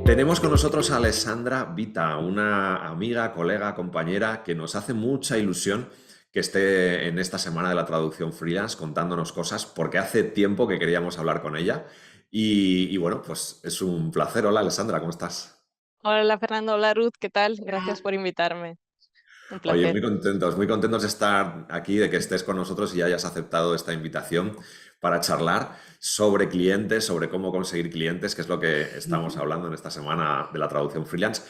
Tenemos con nosotros a Alessandra Vita, una amiga, colega, compañera que nos hace mucha ilusión que esté en esta semana de la traducción freelance contándonos cosas porque hace tiempo que queríamos hablar con ella y bueno, pues es un placer. Hola Alessandra, ¿cómo estás? Hola Fernando, hola Ruth, ¿qué tal? Gracias por invitarme. Un Oye, placer. muy contentos de estar aquí, de que estés con nosotros y hayas aceptado esta invitación para charlar sobre clientes, sobre cómo conseguir clientes, que es lo que estamos hablando en esta semana de la traducción freelance.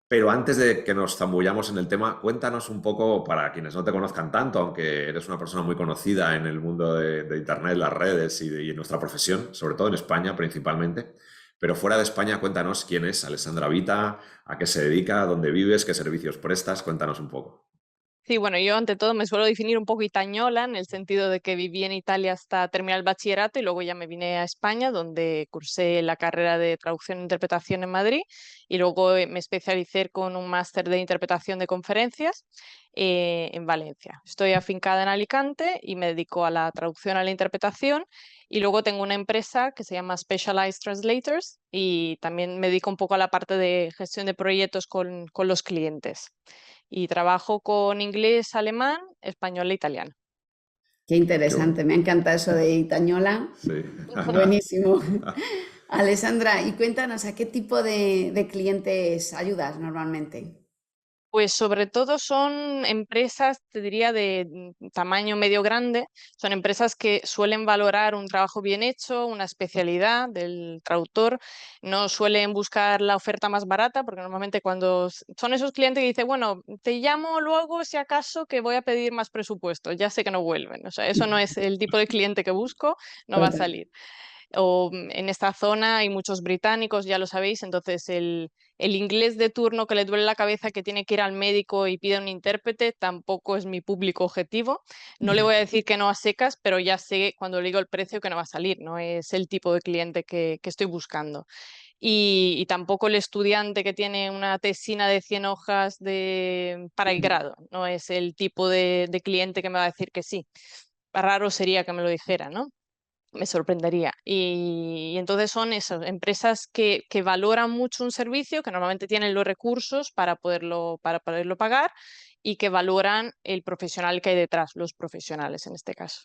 Pero antes de que nos zambullamos en el tema, cuéntanos un poco, para quienes no te conozcan tanto, aunque eres una persona muy conocida en el mundo de Internet, las redes y en nuestra profesión, sobre todo en España principalmente, pero fuera de España, cuéntanos quién es Alessandra Vita, a qué se dedica, dónde vives, qué servicios prestas, cuéntanos un poco. Sí, bueno, yo ante todo me suelo definir un poco itañola en el sentido de que viví en Italia hasta terminar el bachillerato y luego ya me vine a España, donde cursé la carrera de traducción e interpretación en Madrid y luego me especialicé con un máster de interpretación de conferencias en Valencia. Estoy afincada en Alicante y me dedico a la traducción, a la interpretación y luego tengo una empresa que se llama Specialized Translators y también me dedico un poco a la parte de gestión de proyectos con los clientes y trabajo con inglés, alemán, español e italiano. Qué Qué interesante, bueno. me encanta eso de Itañola. Sí. Buenísimo. Alessandra, y cuéntanos, ¿a qué tipo de clientes ayudas normalmente? Pues sobre todo son empresas, te diría, de tamaño medio grande. Son empresas que suelen valorar un trabajo bien hecho, una especialidad del traductor. No suelen buscar la oferta más barata, porque normalmente cuando son esos clientes que dicen, bueno, te llamo luego si acaso que voy a pedir más presupuesto, ya sé que no vuelven. O sea, eso no es el tipo de cliente que busco, no va a Total. salir. O en esta zona hay muchos británicos, ya lo sabéis, entonces el inglés de turno que le duele la cabeza, que tiene que ir al médico y pide un intérprete, tampoco es mi público objetivo. No le voy a decir que no a secas, pero ya sé cuando le digo el precio que no va a salir, no es el tipo de cliente que estoy buscando. Y tampoco el estudiante que tiene una tesina de 100 hojas para el grado, no es el tipo de cliente que me va a decir que sí. Raro sería que me lo dijera, ¿no? Me sorprendería. Y entonces son esas empresas que valoran mucho un servicio, que normalmente tienen los recursos para poderlo pagar y que valoran el profesional que hay detrás, los profesionales en este caso.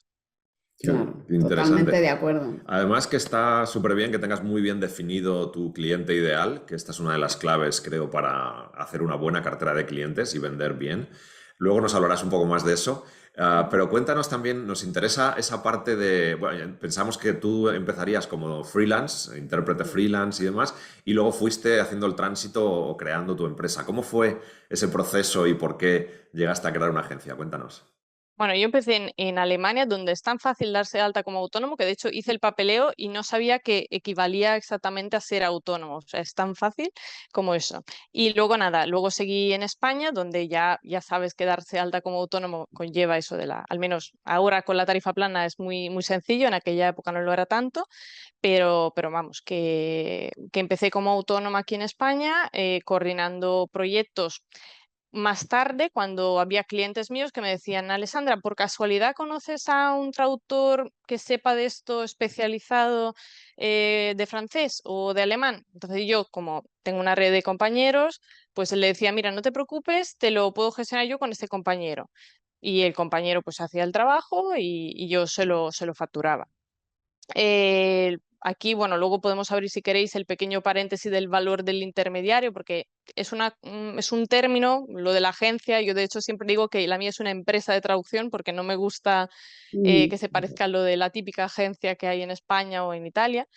Claro, Qué totalmente interesante. de acuerdo. Además que está súper bien que tengas muy bien definido tu cliente ideal, que esta es una de las claves, creo, para hacer una buena cartera de clientes y vender bien. Luego nos hablarás un poco más de eso. Pero cuéntanos también, nos interesa esa parte de, bueno, pensamos que tú empezarías como freelance, intérprete freelance y demás, y luego fuiste haciendo el tránsito o creando tu empresa. ¿Cómo fue ese proceso y por qué llegaste a crear una agencia? Cuéntanos. Bueno, yo empecé en Alemania, donde es tan fácil darse de alta como autónomo, que de hecho hice el papeleo y no sabía que equivalía exactamente a ser autónomo. O sea, es tan fácil como eso. Y luego nada, luego seguí en España, donde ya sabes que darse de alta como autónomo conlleva eso al menos ahora con la tarifa plana es muy sencillo, en aquella época no lo era tanto, pero vamos, que empecé como autónoma aquí en España, coordinando proyectos más tarde, cuando había clientes míos que me decían, Alessandra, ¿por casualidad conoces a un traductor que sepa de esto especializado de francés o de alemán? Entonces yo, como tengo una red de compañeros, pues le decía, mira, no te preocupes, te lo puedo gestionar yo con este compañero. Y el compañero pues hacía el trabajo y yo se lo facturaba. Aquí, bueno, luego podemos abrir, si queréis, el pequeño paréntesis del valor del intermediario, porque es un término, lo de la agencia. Yo, de hecho, siempre digo que la mía es una empresa de traducción porque no me gusta que Mm, se parezca a lo de la típica agencia que hay en España o en Italia,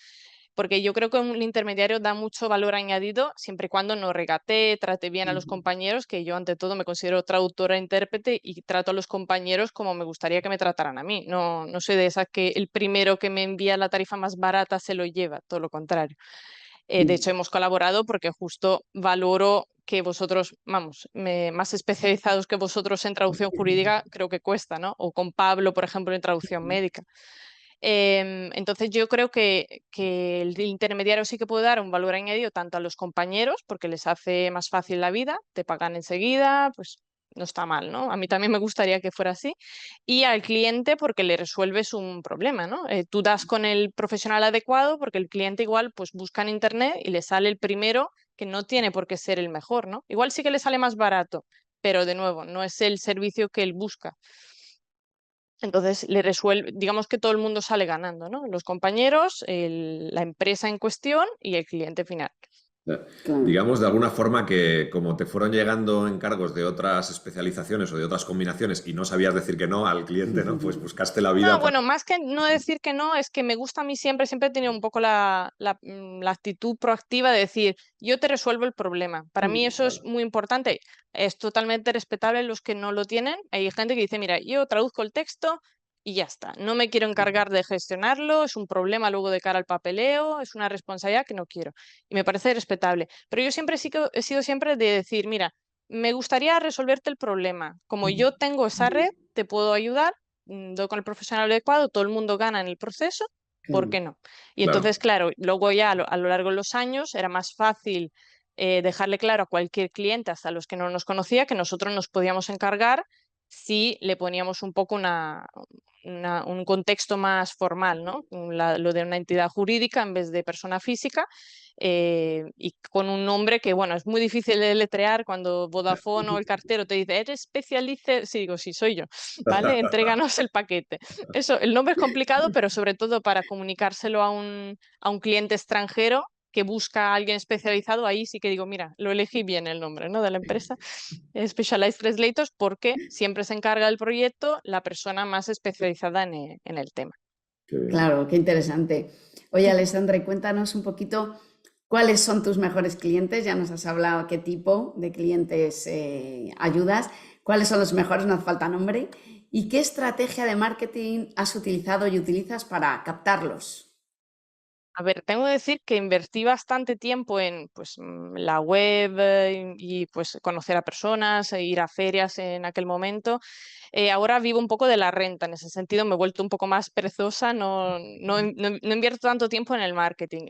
porque yo creo que un intermediario da mucho valor añadido siempre y cuando no regatee, trate bien a los compañeros, que yo ante todo me considero traductora e intérprete y trato a los compañeros como me gustaría que me trataran a mí. No, no soy de esas que el primero que me envía la tarifa más barata se lo lleva, todo lo contrario. De hecho, hemos colaborado porque justo valoro que vosotros, vamos, más especializados que vosotros en traducción jurídica, creo que cuesta, ¿no? O con Pablo, por ejemplo, en traducción médica. Entonces yo creo que el intermediario sí que puede dar un valor añadido tanto a los compañeros, porque les hace más fácil la vida, te pagan enseguida, pues no está mal, ¿no? A mí también me gustaría que fuera así. Y al cliente porque le resuelves un problema, ¿no? Tú das con el profesional adecuado porque el cliente igual pues busca en internet y le sale el primero que no tiene por qué ser el mejor, ¿no? Igual sí que le sale más barato, pero de nuevo, no es el servicio que él busca. Entonces le resuelve, digamos que todo el mundo sale ganando, ¿no? Los compañeros, la empresa en cuestión y el cliente final. Claro. Digamos, de alguna forma que como te fueron llegando encargos de otras especializaciones o de otras combinaciones y no sabías decir que no al cliente, ¿no? Pues buscaste la vida No, para... bueno, más que no decir que no, es que me gusta a mí siempre he tenido un poco la actitud proactiva de decir, yo te resuelvo el problema. Para mí eso es muy importante. Es totalmente respetable los que no lo tienen. Hay gente que dice, mira, yo traduzco el texto y ya está. No me quiero encargar de gestionarlo, es un problema luego de cara al papeleo, es una responsabilidad que no quiero. Y me parece respetable. Pero yo siempre sí que he sido siempre de decir, mira, me gustaría resolverte el problema. Como yo tengo esa red, te puedo ayudar, doy con el profesional adecuado, todo el mundo gana en el proceso, ¿por Claro. qué no? Y Claro. entonces, claro, luego ya a lo largo de los años era más fácil dejarle claro a cualquier cliente, hasta los que no nos conocía, que nosotros nos podíamos encargar si le poníamos un poco un contexto más formal, ¿no? Lo de una entidad jurídica en vez de persona física. Y con un nombre que, bueno, es muy difícil de deletrear cuando Vodafone o el cartero te dice, ¿eres especialista? Sí, digo, sí, soy yo, ¿vale? Entréganos el paquete. Eso, el nombre es complicado, pero sobre todo para comunicárselo a un cliente extranjero que busca a alguien especializado, ahí sí que digo, mira, lo elegí bien el nombre, ¿no? De la empresa, Specialized Translators, porque siempre se encarga del proyecto la persona más especializada en el tema. Qué bien. Claro, qué interesante. Oye, Alessandra, y cuéntanos un poquito cuáles son tus mejores clientes. Ya nos has hablado qué tipo de clientes ayudas, cuáles son los mejores, no hace falta nombre, y qué estrategia de marketing has utilizado y utilizas para captarlos. A ver, tengo que decir que invertí bastante tiempo en pues, la web y pues conocer a personas, ir a ferias en aquel momento. Ahora vivo un poco de la renta, en ese sentido me he vuelto un poco más perezosa, no invierto tanto tiempo en el marketing.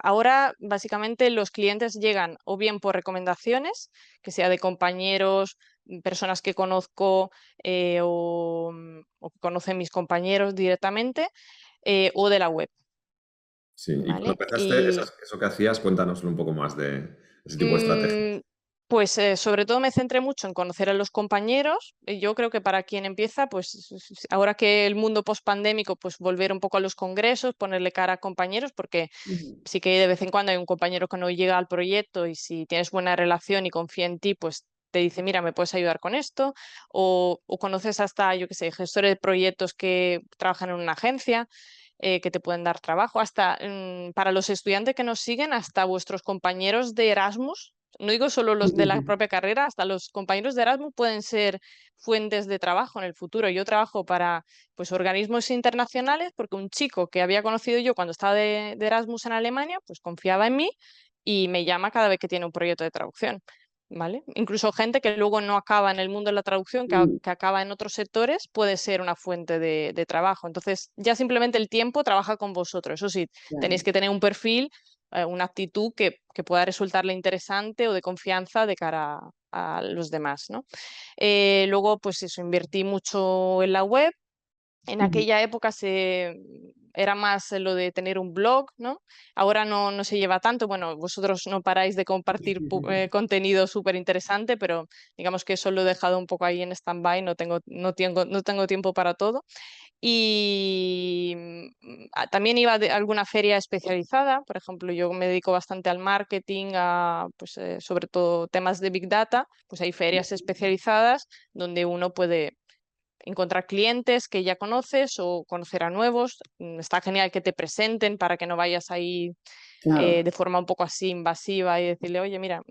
Ahora básicamente los clientes llegan o bien por recomendaciones, que sea de compañeros, personas que conozco o que conocen mis compañeros directamente, o de la web. Sí, y cuando ¿Vale? empezaste, Y eso que hacías, cuéntanoslo un poco más de ese tipo de estrategia. mm, pues sobre todo me centré mucho en conocer a los compañeros. Y yo creo que para quien empieza, pues ahora que el mundo post-pandémico, pues volver un poco a los congresos, ponerle cara a compañeros, porque Ujú. sí que de vez en cuando hay un compañero que no llega al proyecto y si tienes buena relación y confía en ti, pues te dice, mira, ¿me puedes ayudar con esto? O conoces hasta, yo qué sé, gestores de proyectos que trabajan en una agencia, que te pueden dar trabajo, hasta para los estudiantes que nos siguen, hasta vuestros compañeros de Erasmus. No digo solo los de la propia carrera, hasta los compañeros de Erasmus pueden ser fuentes de trabajo en el futuro. Yo trabajo para pues, organismos internacionales porque un chico que había conocido yo cuando estaba de Erasmus en Alemania, pues confiaba en mí y me llama cada vez que tiene un proyecto de traducción. ¿Vale? Incluso gente que luego no acaba en el mundo de la traducción, que acaba en otros sectores, puede ser una fuente de trabajo. Entonces, ya simplemente el tiempo trabaja con vosotros. Eso sí, tenéis Claro. que tener un perfil, una actitud que pueda resultarle interesante o de confianza de cara a los demás, ¿no? Luego, pues eso, invertí mucho en la web. En Ujú. aquella época era más lo de tener un blog, ¿no? Ahora no se lleva tanto. Bueno, vosotros no paráis de compartir contenido súper interesante, pero digamos que eso lo he dejado un poco ahí en stand-by, no tengo tiempo para todo. Y también iba a alguna feria especializada, por ejemplo, yo me dedico bastante al marketing, pues, sobre todo temas de Big Data, pues hay ferias especializadas donde uno puede encontrar clientes que ya conoces o conocer a nuevos. Está genial que te presenten para que no vayas ahí Claro. de forma un poco así invasiva y decirle, oye, mira,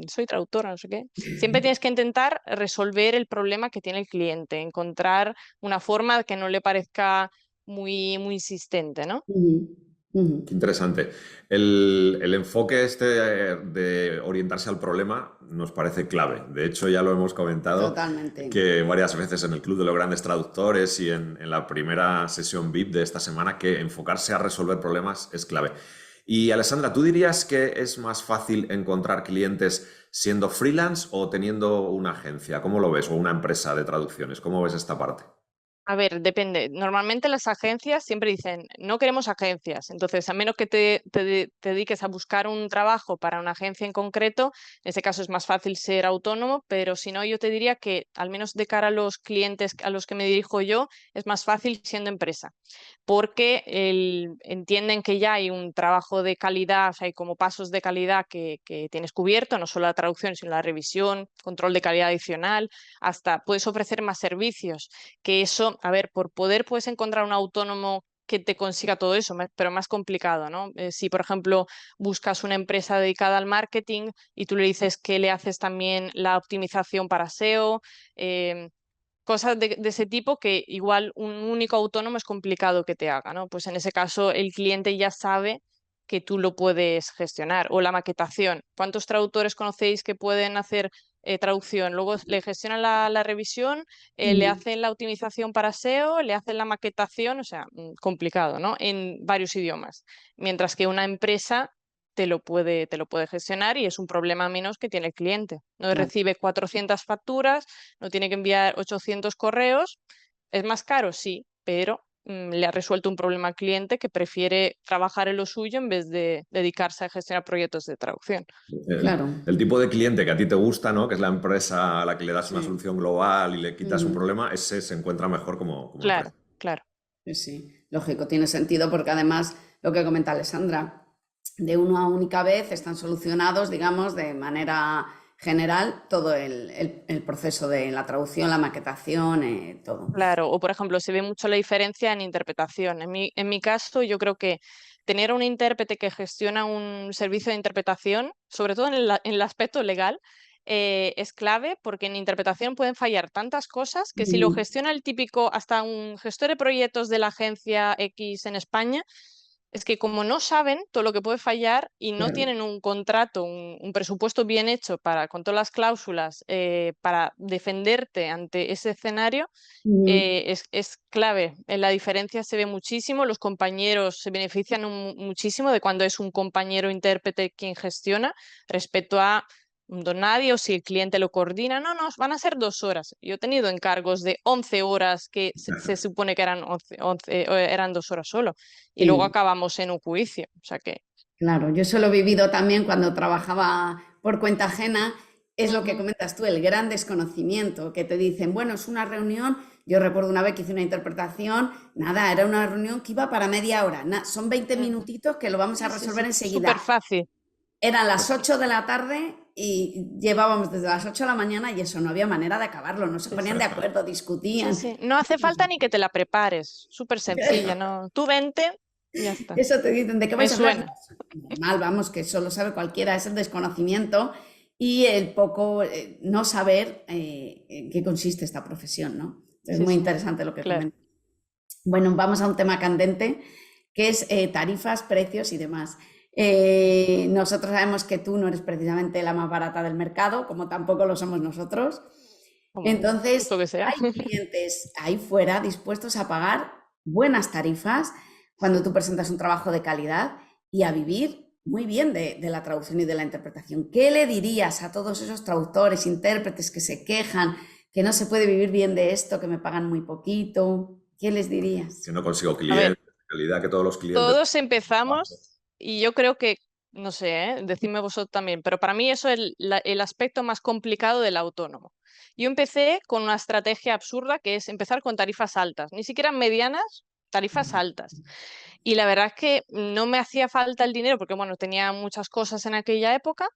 soy traductora, no sé qué. Siempre tienes que intentar resolver el problema que tiene el cliente, encontrar una forma que no le parezca muy insistente, ¿no? Ujú. Ujú. Qué interesante. El enfoque este de orientarse al problema nos parece clave. De hecho, ya lo hemos comentado Totalmente. que varias veces en el Club de los Grandes Traductores y en la primera sesión VIP de esta semana, que enfocarse a resolver problemas es clave. Y Alessandra, ¿tú dirías que es más fácil encontrar clientes siendo freelance o teniendo una agencia? ¿Cómo lo ves? O una empresa de traducciones. ¿Cómo ves esta parte? A ver, depende. Normalmente las agencias siempre dicen, no queremos agencias. Entonces, a menos que te dediques a buscar un trabajo para una agencia en concreto, en ese caso es más fácil ser autónomo, pero si no, yo te diría que al menos de cara a los clientes a los que me dirijo yo, es más fácil siendo empresa, porque entienden que ya hay un trabajo de calidad, o sea, hay como pasos de calidad que tienes cubierto, no solo la traducción, sino la revisión, control de calidad adicional, hasta puedes ofrecer más servicios, que eso, a ver, por poder puedes encontrar un autónomo que te consiga todo eso, pero más complicado, ¿no? Si, por ejemplo, buscas una empresa dedicada al marketing y tú le dices que le haces también la optimización para SEO, cosas de ese tipo que igual un único autónomo es complicado que te haga, ¿no? Pues en ese caso el cliente ya sabe que tú lo puedes gestionar. O la maquetación. ¿Cuántos traductores conocéis que pueden hacer traducción? Luego le gestionan la revisión, le Mm, hacen la optimización para SEO, le hacen la maquetación, o sea, complicado, ¿no? En varios idiomas. Mientras que una empresa te lo puede gestionar y es un problema menos que tiene el cliente. No claro. recibe 400 facturas, no tiene que enviar 800 correos. ¿Es más caro? Sí, pero le ha resuelto un problema al cliente que prefiere trabajar en lo suyo en vez de dedicarse a gestionar proyectos de traducción. Claro, El tipo de cliente que a ti te gusta, ¿no? Que es la empresa a la que le das una sí. solución global y le quitas un Ujú. problema, ese se encuentra mejor como empresa. Claro, claro. Sí, sí, lógico, tiene sentido porque además lo que comenta Alessandra, de una única vez están solucionados, digamos, de manera general todo el proceso de la traducción, la maquetación, todo. Claro, o por ejemplo, se ve mucho la diferencia en interpretación. En mi caso, yo creo que tener un intérprete que gestiona un servicio de interpretación, sobre todo en el aspecto legal, es clave porque en interpretación pueden fallar tantas cosas que si lo Mm, gestiona el típico, hasta un gestor de proyectos de la agencia X en España, es que como no saben todo lo que puede fallar y no claro. tienen un contrato, un presupuesto bien hecho con todas las cláusulas para defenderte ante ese escenario, Ujú. es clave. La diferencia se ve muchísimo, los compañeros se benefician muchísimo de cuando es un compañero intérprete quien gestiona respecto a un don nadie o si el cliente lo coordina. No, no, van a ser 2 horas. Yo he tenido encargos de 11 horas que se supone que eran 11, eran 2 horas solo y luego Sí, acabamos en un juicio. O sea que... claro, yo eso lo he vivido también cuando trabajaba por cuenta ajena. Es lo que Ujú. comentas tú, el gran desconocimiento, que te dicen, bueno, es una reunión. Yo recuerdo una vez que hice una interpretación, nada, era una reunión que iba para media hora. Son 20 Mm. minutitos que lo vamos a Sí, sí, resolver sí. Súper enseguida. fácil. Eran las 8 de la tarde y llevábamos desde las 8 de la mañana y eso no había manera de acabarlo, no se Sí, ponían sí. de acuerdo, Sí, discutían. sí. No hace falta ni que te la prepares. Súper sencilla, ¿no? Tú vente y ya está. Eso te dicen, ¿de qué Me vais a hablar? suena. Normal, vamos, que eso lo sabe cualquiera, es el desconocimiento y el poco no saber en qué consiste esta profesión, ¿no? Es Sí, muy sí. interesante lo que Claro. comentas. Bueno, vamos a un tema candente que es tarifas, precios y demás. Nosotros sabemos que tú no eres precisamente la más barata del mercado, como tampoco lo somos nosotros. Como Entonces, justo que sea. hay clientes ahí fuera dispuestos a pagar buenas tarifas cuando tú presentas un trabajo de calidad y a vivir muy bien de la traducción y de la interpretación. ¿Qué le dirías a todos esos traductores, intérpretes que se quejan, que no se puede vivir bien de esto, que me pagan muy poquito? ¿Qué les Que dirías? no consigo A ver, clientes, de calidad, que todos los clientes... todos empezamos y yo creo que, no sé, decidme vosotros también, pero para mí eso es el aspecto más complicado del autónomo. Yo empecé con una estrategia absurda que es empezar con tarifas altas, ni siquiera medianas, tarifas altas. Y la verdad es que no me hacía falta el dinero porque, bueno, tenía muchas cosas en aquella época,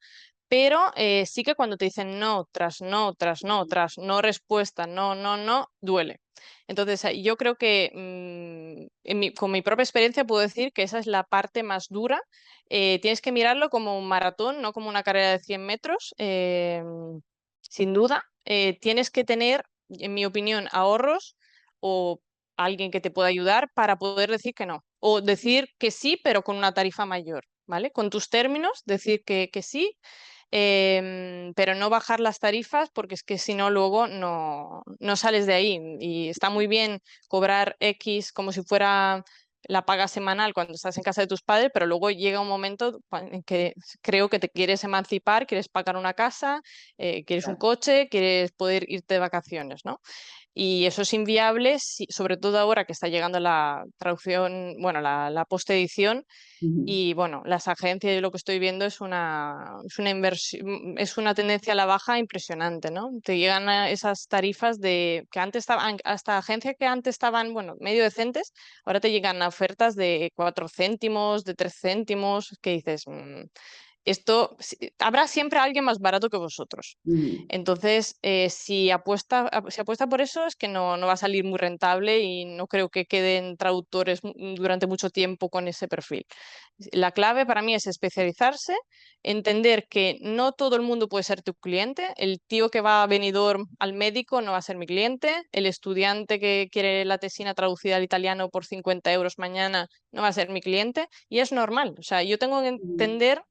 pero sí que cuando te dicen no, tras no, tras no, tras no respuesta, no, no, no, duele. Entonces, yo creo que con mi propia experiencia puedo decir que esa es la parte más dura. Tienes que mirarlo como un maratón, no como una carrera de 100 metros, sin duda. Tienes que tener, en mi opinión, ahorros o alguien que te pueda ayudar para poder decir que no. O decir que sí, pero con una tarifa mayor, ¿vale? Con tus términos, decir que sí, pero no bajar las tarifas porque es que si no luego no sales de ahí y está muy bien cobrar X como si fuera la paga semanal cuando estás en casa de tus padres, pero luego llega un momento en que creo que te quieres emancipar, quieres pagar una casa, quieres un Claro. coche, quieres poder irte de vacaciones, ¿no? Y eso es inviable, sobre todo ahora que está llegando la traducción, bueno, la postedición. Ujú. Y bueno, las agencias, yo lo que estoy viendo es una inversión, es una tendencia a la baja impresionante, ¿no? Te llegan a esas tarifas que antes estaban, hasta agencias que antes estaban, bueno, medio decentes, ahora te llegan a ofertas de 4 céntimos, de 3 céntimos, que dices, habrá siempre alguien más barato que vosotros. Ujú. Entonces, si apuesta por eso, es que no va a salir muy rentable y no creo que queden traductores durante mucho tiempo con ese perfil. La clave para mí es especializarse, entender que no todo el mundo puede ser tu cliente. El tío que va a Benidorm al médico no va a ser mi cliente. El estudiante que quiere la tesina traducida al italiano por 50 euros mañana no va a ser mi cliente. Y es normal. O sea, yo tengo que Ujú. entender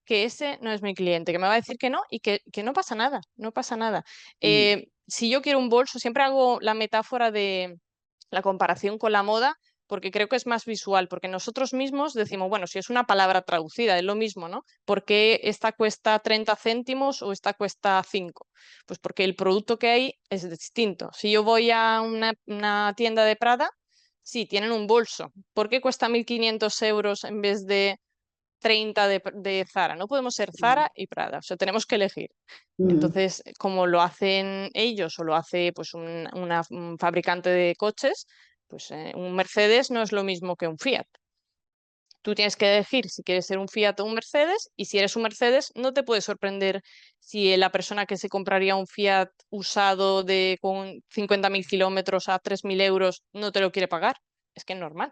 que ese no es mi cliente, que me va a decir que no y que no pasa nada, no pasa nada. Ujú. Si yo quiero un bolso, siempre hago la metáfora de la comparación con la moda, porque creo que es más visual, porque nosotros mismos decimos, bueno, si es una palabra traducida, es lo mismo, ¿no? ¿Por qué esta cuesta 30 céntimos o esta cuesta 5? Pues porque el producto que hay es distinto. Si yo voy a una tienda de Prada, sí, tienen un bolso. ¿Por qué cuesta 1.500 euros en vez de 30 de Zara? No podemos ser Zara y Prada, o sea, tenemos que elegir. Ujú. Entonces, como lo hacen ellos o lo hace pues un fabricante de coches, pues un Mercedes no es lo mismo que un Fiat. Tú tienes que elegir si quieres ser un Fiat o un Mercedes, y si eres un Mercedes, no te puede sorprender si la persona que se compraría un Fiat usado con 50.000 kilómetros a 3.000 euros no te lo quiere pagar. Es que es normal.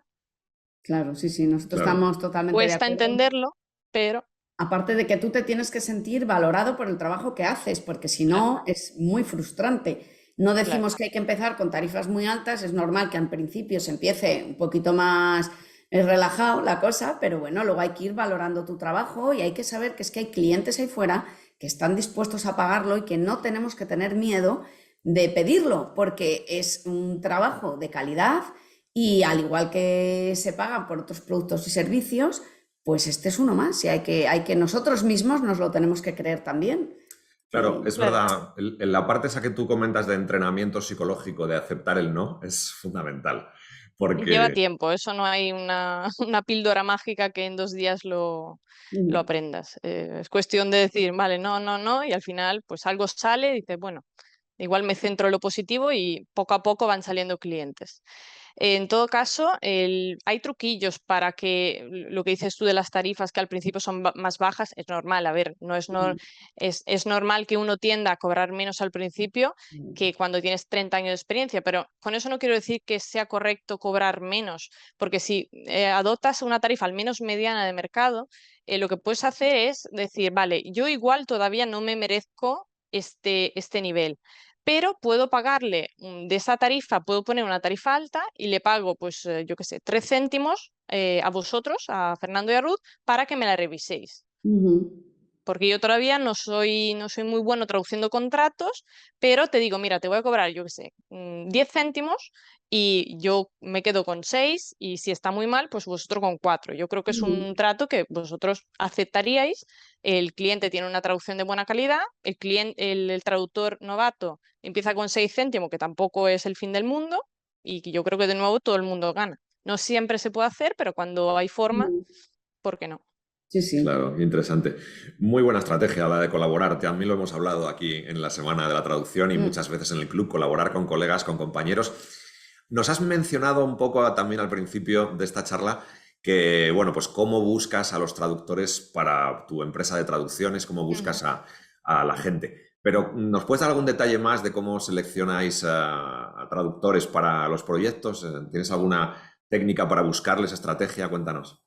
Claro, sí, sí, nosotros Claro. estamos totalmente de Cuesta acuerdo. entenderlo, pero Aparte de que tú te tienes que sentir valorado por el trabajo que haces, porque si claro, no es muy frustrante. No claro. decimos que hay que empezar con tarifas muy altas, es normal que al principio se empiece un poquito más relajado la cosa, pero bueno, luego hay que ir valorando tu trabajo y hay que saber que es que hay clientes ahí fuera que están dispuestos a pagarlo y que no tenemos que tener miedo de pedirlo, porque es un trabajo de calidad y al igual que se pagan por otros productos y servicios, pues este es uno más y hay que nosotros mismos nos lo tenemos que creer también. Claro, es Claro. verdad. En la parte esa que tú comentas de entrenamiento psicológico, de aceptar el no, es fundamental. Lleva Porque, tiempo, eso no hay una píldora mágica que en 2 días lo Mm. aprendas. Es cuestión de decir, vale, no, no, no, y al final pues algo sale y dices, bueno, igual me centro en lo positivo y poco a poco van saliendo clientes. En todo caso, hay truquillos para que lo que dices tú de las tarifas que al principio son más bajas, es normal. A ver, no es, no, Mm. es normal que uno tienda a cobrar menos al principio que cuando tienes 30 años de experiencia, pero con eso no quiero decir que sea correcto cobrar menos, porque si adoptas una tarifa al menos mediana de mercado, lo que puedes hacer es decir, vale, yo igual todavía no me merezco este nivel, pero puedo pagarle de esa tarifa, puedo poner una tarifa alta y le pago, pues yo qué sé, 3 céntimos a vosotros, a Fernando y a Ruth, para que me la reviséis. Ujú. Porque yo todavía no soy muy bueno traduciendo contratos, pero te digo, mira, te voy a cobrar, yo qué sé, 10 céntimos y yo me quedo con 6 y si está muy mal, pues vosotros con 4. Yo creo que es Ujú. un trato que vosotros aceptaríais. El cliente tiene una traducción de buena calidad, el traductor novato empieza con 6 céntimos, que tampoco es el fin del mundo, y que yo creo que de nuevo todo el mundo gana. No siempre se puede hacer, pero cuando hay forma, Ujú. ¿por qué no? Sí, sí. claro, interesante. Muy buena estrategia la de colaborar. También lo hemos hablado aquí en la Semana de la Traducción y Mm. muchas veces en el club, colaborar con colegas, con compañeros. Nos has mencionado un poco también al principio de esta charla que, bueno, pues cómo buscas a los traductores para tu empresa de traducciones, cómo Ujú. buscas a la gente. Pero ¿nos puedes dar algún detalle más de cómo seleccionáis a traductores para los proyectos? ¿Tienes alguna técnica para buscarles, estrategia? Cuéntanos.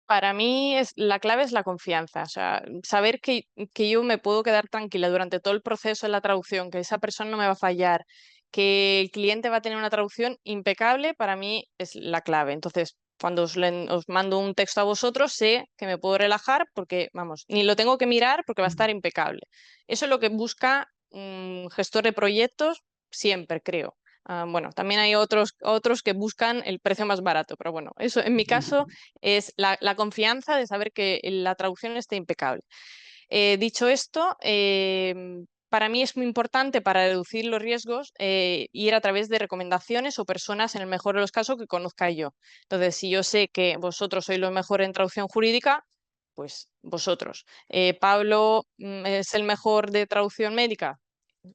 Para mí la clave es la confianza, o sea, saber que yo me puedo quedar tranquila durante todo el proceso de la traducción, que esa persona no me va a fallar, que el cliente va a tener una traducción impecable, para mí es la clave. Entonces, cuando os mando un texto a vosotros, sé que me puedo relajar porque, vamos, ni lo tengo que mirar porque va a estar impecable. Eso es lo que busca un gestor de proyectos siempre, creo. Bueno, también hay otros que buscan el precio más barato, pero bueno, eso en mi caso es la confianza de saber que la traducción esté impecable. Dicho esto, para mí es muy importante para reducir los riesgos ir a través de recomendaciones o personas, en el mejor de los casos, que conozca yo. Entonces, si yo sé que vosotros sois los mejores en traducción jurídica, pues vosotros. Pablo es el mejor de traducción médica,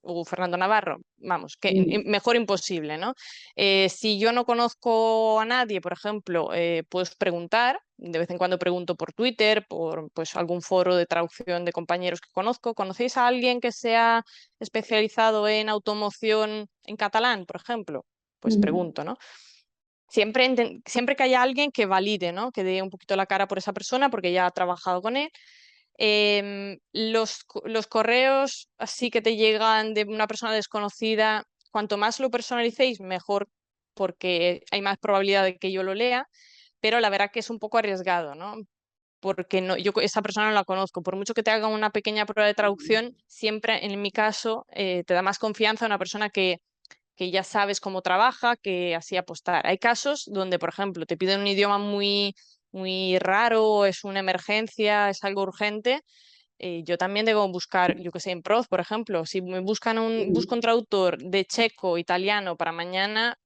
o Fernando Navarro, vamos, que mejor imposible, ¿no? Si yo no conozco a nadie, por ejemplo, puedes preguntar, de vez en cuando pregunto por Twitter, por pues, algún foro de traducción de compañeros que conozco. ¿Conocéis a alguien que sea especializado en automoción en catalán, por ejemplo? Pues pregunto, ¿no? Siempre que haya alguien que valide, ¿no? Que dé un poquito la cara por esa persona porque ya ha trabajado con él. Los correos así que te llegan de una persona desconocida, cuanto más lo personalicéis, mejor, porque hay más probabilidad de que yo lo lea, pero la verdad que es un poco arriesgado, ¿no? Porque no, yo esa persona no la conozco. Por mucho que te haga una pequeña prueba de traducción, siempre en mi caso te da más confianza una persona que ya sabes cómo trabaja, que así apostar. Hay casos donde, por ejemplo, te piden un idioma muy raro, es una emergencia, es algo urgente. Yo también debo buscar, yo que sé, en Proz, por ejemplo, si me busco un traductor de checo, italiano para mañana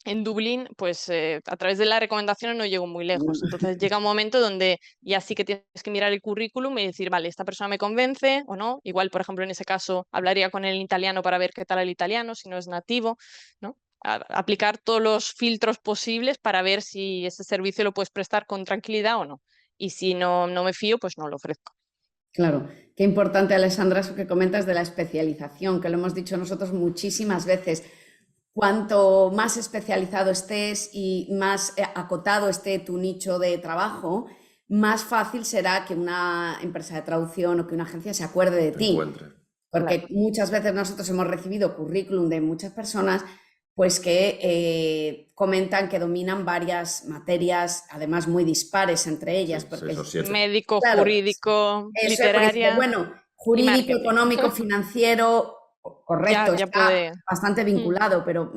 en Dublín, pues a través de las recomendaciones no llego muy lejos. Entonces llega un momento donde ya sí que tienes que mirar el currículum y decir, vale, esta persona me convence o no. Igual, por ejemplo, en ese caso hablaría con el italiano para ver qué tal el italiano, si no es nativo, ¿no? Aplicar todos los filtros posibles para ver si ese servicio lo puedes prestar con tranquilidad o no. Y si no me fío, pues no lo ofrezco. Claro, qué importante, Alessandra, eso que comentas de la especialización, que lo hemos dicho nosotros muchísimas veces. Cuanto más especializado estés y más acotado esté tu nicho de trabajo, más fácil será que una empresa de traducción o que una agencia se acuerde de ti. Porque muchas veces nosotros hemos recibido currículum de muchas personas pues que comentan que dominan varias materias, además muy dispares entre ellas. Sí, porque médico, claro, jurídico, eso literaria. Bueno, jurídico, económico, financiero, correcto, Ya está puede. bastante vinculado, pero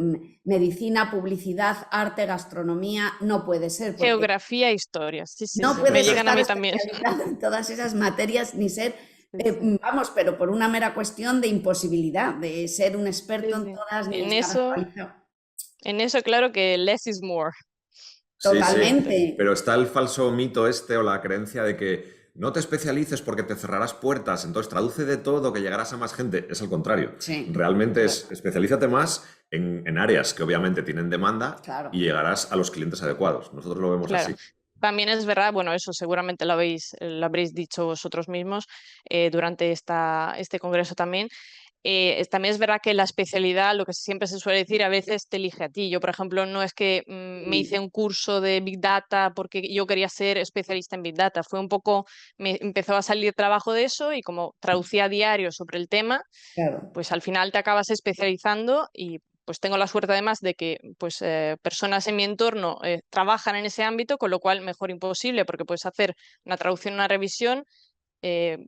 medicina, publicidad, arte, gastronomía, no puede ser. Porque Geografía e historia. Sí, no me puedes llegan a estar mí también. especializado en todas esas materias ni ser, Sí. vamos, pero por una mera cuestión de imposibilidad, de ser un experto en Sí. todas ni En estar eso, actualizado. claro que less is more. Sí, sí, Totalmente. pero está el falso mito este o la creencia de que no te especialices porque te cerrarás puertas, entonces traduce de todo, que llegarás a más gente. Es al contrario. Sí. Realmente es especialízate más en áreas que obviamente tienen demanda Claro. y llegarás a los clientes adecuados. Nosotros lo vemos Claro. así. También es verdad, bueno, eso seguramente lo habréis dicho vosotros mismos durante este congreso también. También es verdad que la especialidad, lo que siempre se suele decir, a veces te elige a ti. Yo, por ejemplo, no es que me hice un curso de Big Data porque yo quería ser especialista en Big Data. Fue un poco, me empezó a salir trabajo de eso y como traducía a diario sobre el tema, Claro. pues al final te acabas especializando y pues tengo la suerte además de que pues, personas en mi entorno trabajan en ese ámbito, con lo cual mejor imposible porque puedes hacer una traducción, una revisión eh,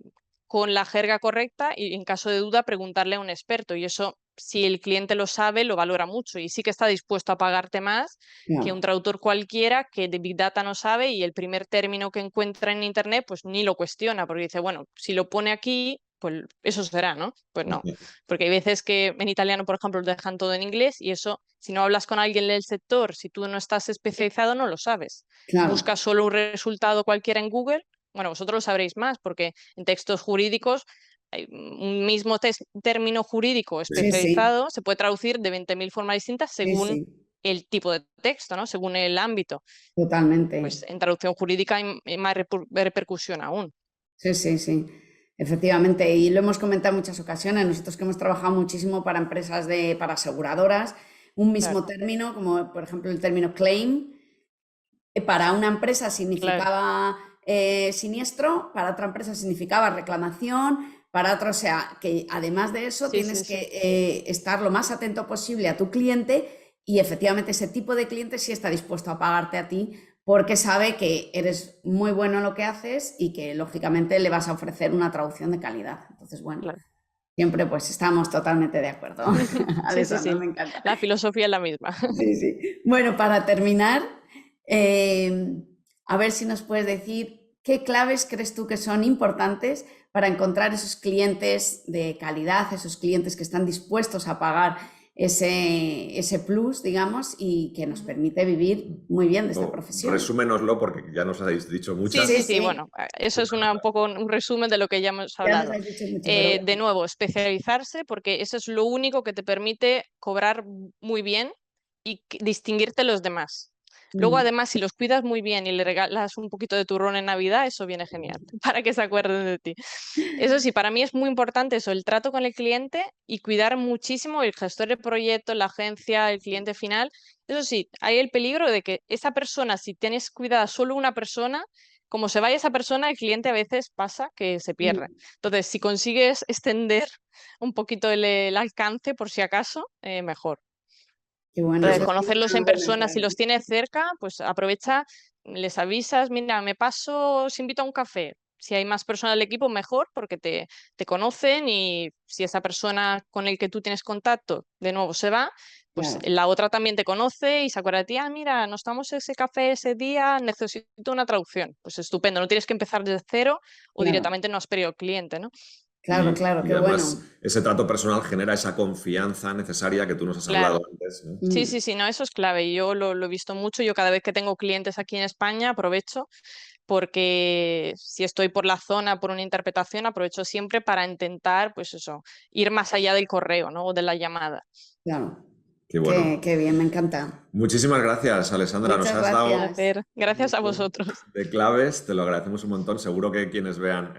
con la jerga correcta y en caso de duda preguntarle a un experto. Y eso, si el cliente lo sabe, lo valora mucho y sí que está dispuesto a pagarte más que un traductor cualquiera que de Big Data no sabe y el primer término que encuentra en Internet pues ni lo cuestiona porque dice, bueno, si lo pone aquí, pues eso será, ¿no? Pues no, porque hay veces que en italiano, por ejemplo, lo dejan todo en inglés y eso, si no hablas con alguien del sector, si tú no estás especializado, no lo sabes. Claro. Buscas solo un resultado cualquiera en Google. Bueno, vosotros lo sabréis más porque en textos jurídicos hay un mismo término jurídico especializado se puede traducir de 20.000 formas distintas según el tipo de texto, ¿no? Según el ámbito. Totalmente. Pues en traducción jurídica hay más repercusión aún. Sí. Efectivamente, y lo hemos comentado en muchas ocasiones, nosotros que hemos trabajado muchísimo para empresas, para aseguradoras, un mismo término, como por ejemplo el término claim, para una empresa significaba siniestro, para otra empresa significaba reclamación, para otra, o sea, que además de eso tienes que estar lo más atento posible a tu cliente y efectivamente ese tipo de cliente sí está dispuesto a pagarte a ti porque sabe que eres muy bueno en lo que haces y que lógicamente le vas a ofrecer una traducción de calidad. Entonces, bueno, Siempre pues estamos totalmente de acuerdo. Alessandra, me encanta. La filosofía es la misma. Sí, sí. Bueno, para terminar, a ver si nos puedes decir qué claves crees tú que son importantes para encontrar esos clientes de calidad, esos clientes que están dispuestos a pagar ese plus, digamos, y que nos permite vivir muy bien de esta profesión. Resúmenoslo porque ya nos habéis dicho muchas. Sí, bueno, eso es un poco un resumen de lo que ya hemos hablado. Ya nos has dicho mucho, pero bueno. De nuevo, especializarse porque eso es lo único que te permite cobrar muy bien y distinguirte de los demás. Luego, además, si los cuidas muy bien y le regalas un poquito de turrón en Navidad, eso viene genial, para que se acuerden de ti. Eso sí, para mí es muy importante eso, el trato con el cliente y cuidar muchísimo el gestor de proyecto, la agencia, el cliente final. Eso sí, hay el peligro de que esa persona, si tienes cuidada solo una persona, como se vaya esa persona, el cliente a veces pasa que se pierde. Entonces, si consigues extender un poquito el alcance, por si acaso, mejor. Qué bueno, Entonces, conocerlos en persona, si los tienes cerca, pues aprovecha, les avisas, mira, me paso, os invito a un café. Si hay más personas del equipo, mejor, porque te conocen y si esa persona con el que tú tienes contacto de nuevo se va, pues claro. la otra también te conoce y se acuerda de ti, mira, nos tomamos ese café ese día, necesito una traducción. Pues estupendo, no tienes que empezar desde cero o directamente no has pedido cliente, ¿no? Claro, Y qué además, bueno. ese trato personal genera esa confianza necesaria que tú nos has hablado antes, ¿no? Sí, no, eso es clave. Y yo lo he visto mucho. Yo cada vez que tengo clientes aquí en España aprovecho porque si estoy por la zona, por una interpretación, aprovecho siempre para intentar, pues eso, ir más allá del correo, ¿no? O de la llamada. Claro. Qué bueno. Qué bien, me encanta. Muchísimas gracias, Alessandra. Muchas Nos has dado gracias. Gracias a vosotros. de claves, te lo agradecemos un montón. Seguro que quienes vean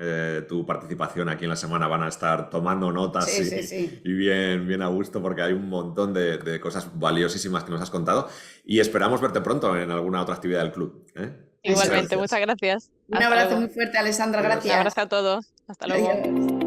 tu participación aquí en la semana van a estar tomando notas Sí. y bien a gusto porque hay un montón de cosas valiosísimas que nos has contado y esperamos verte pronto en alguna otra actividad del club. Igualmente, muchas gracias. Un abrazo muy fuerte, Alessandra, gracias. Un abrazo a todos. Hasta luego. Adiós.